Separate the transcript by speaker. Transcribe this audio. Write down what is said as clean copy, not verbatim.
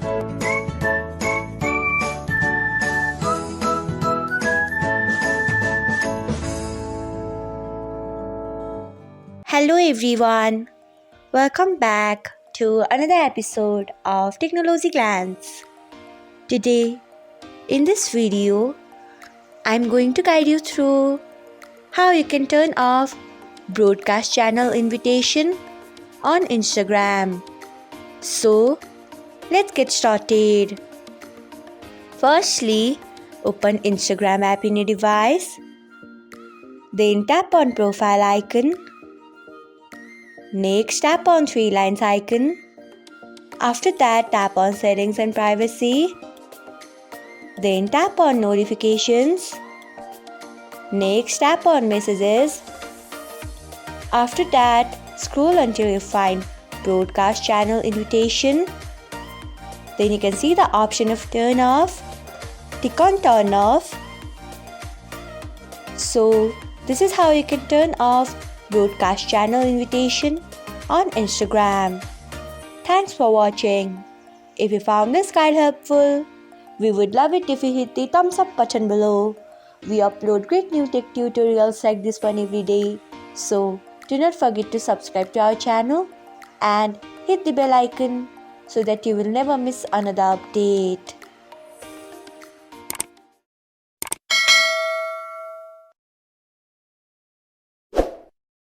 Speaker 1: Hello everyone, welcome back to another episode of Technologyglance. Today, in this video, I'm going to guide you through how you can turn off broadcast channel invitation on Instagram. So, let's get started. Firstly, open Instagram app in your device. Then tap on profile icon. Next, tap on three lines icon. After that, tap on settings and privacy. Then tap on notifications. Next, tap on messages. After that, scroll until you find broadcast channel invitation. Then you can see the option of turn off. Click on turn off. So, this is how you can turn off broadcast channel invitation on Instagram. Thanks for watching. If you found this guide helpful, we would love it if you hit the thumbs up button below. We upload great new tech tutorials like this one every day. So do not forget to subscribe to our channel and hit the bell icon so that you will never miss another update.